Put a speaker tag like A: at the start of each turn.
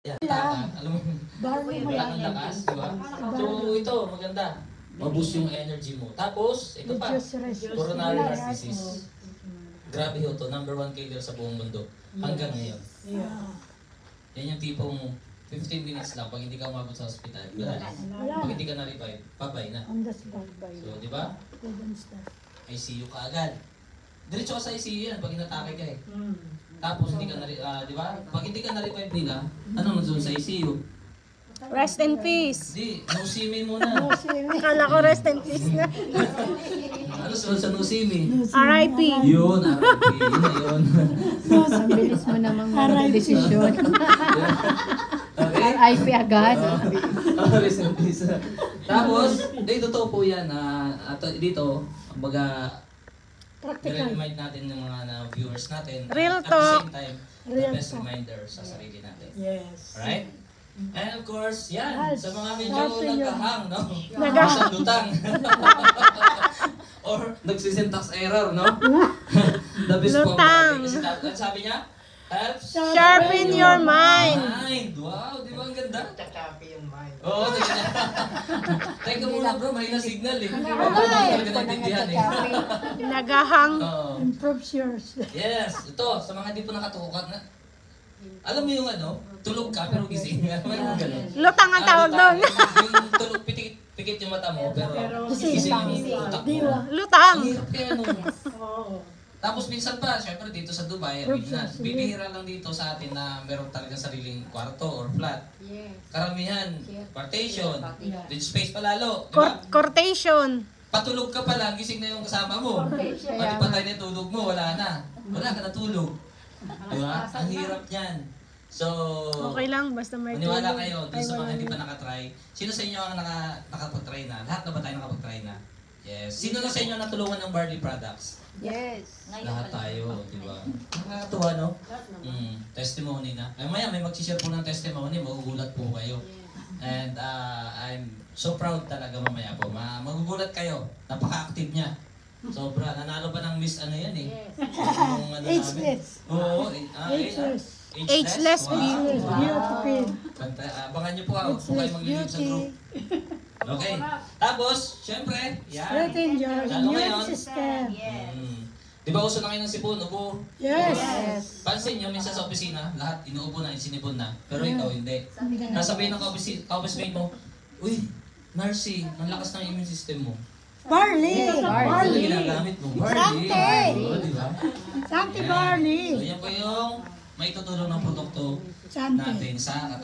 A: Yan, alam mo, wala kang lakas, di ba? So, ito, maganda. Maboost yung energy mo. Tapos, ito pa, coronary heart disease. Grabe ho to, #1 killer sa buong mundo. Hanggang ngayon. Yan yung tipong 15 minutes lang, pag hindi ka umabot sa hospital, pag hindi ka na-revive, babay na. So, di ba? ICU ka agad. Diretso ka sa ICU yan pag inatake ka eh. Tapos hindi ka di ba? Pag hindi ka na-revive nila, ano mo doon sa ICU?
B: Rest in peace.
A: Di, no-see-me muna.
B: Akala ko rest in peace na.
A: Ano sa no-see-me?
B: R.I.P.
A: Yun, RIP. Yun na yun.
C: Ang bilis mo namang mag-desisyon.
A: Okay?
C: RIP agad.
A: Rest in peace. Tapos, totoo po yan. Dito, kumbaga, i-remind natin ng mga viewers natin.
B: Real
A: At
B: talk.
A: the same time, the best reminder sa sarili natin.
D: Yes.
A: Alright? And of course, yan. Sa mga medyo nagkahang, no?
B: Nagahang.
A: Sa lutang. Or nagsisyntax error, no? The best
B: Lutang.
A: po. Kasi sabi niya, helps
B: Sharpen your mind.
A: Wow, di ba ang ganda?
D: Tatapi yung mind.
A: Oo, teka muna bro, may na-signal eh. Hindi ko talaga naintindihan eh.
B: Nagahang.
A: Oo.
E: Improves yours.
A: Yes, ito, sa mga hindi po nakatukat na. Alam mo yung ano, tulog ka pero gising. Alam mo yung gano'n?
B: Lutang ang tawag doon.
A: Yung tulog, pikit yung mata mo, pero gising yung utak mo.
B: Lutang.
A: Ang hirap kaya nung.
D: Oo.
A: Tapos minsan pa, syempre dito sa Dubai, bibihira lang dito sa atin na meron talagang sariling kwarto or flat. Karamihan, partition, with space pa lalo. Diba?
B: Courtation.
A: Patulog ka pa lang, gising na yung kasama mo. Pati patay na tulog mo, wala na. Wala ka natulog. Diba? Ang hirap niyan. So,
B: Okay lang, basta may
A: maniwala
B: tulog.
A: kayo, dun sa mga hindi pa nakatry. Sino sa inyo ang nakapag-try na? Lahat na ba tayo nakapag-try na? Yes. Sino na sa inyo natulungan ng Barley products?
C: Yes.
A: Lahat tayo, di ba? Nakakatuwa, no? Testimony na. Ay, maya, may mag-share po ng testimony, magugulat po kayo. And I'm so proud talaga mamaya po. Magugulat kayo. Napaka-active niya. Sobra. Nanalo pa ng Miss ano yan eh. Yung ano
E: Ageless.
A: Oo.
B: Ageless
A: Wow.
E: Beautiful.
A: Abangan niyo po ako kung kayo maglilid sa group. Okay. Tapos, syempre, yan.
E: Strengthen your
A: Lalo
E: immune
A: ngayon.
E: system.
A: Di ba uso na ngayon ng sipon? Upo.
E: Yes.
A: Pansin nyo, minsan sa opisina, lahat inuupo na, sinipon na. Pero ikaw hindi. Nasabihin ng ka-office mate mo, uy, Narcy, ang lakas ng immune system mo.
E: Barley.
A: Ano
E: Barley.
A: ginagamit mo? Barley.
E: Sante.
A: Oo, di ba?
E: Sante
A: Yan.
E: barley.
A: So yan po yung may tutulong ng produkto
E: Sante.
A: natin sa katawan.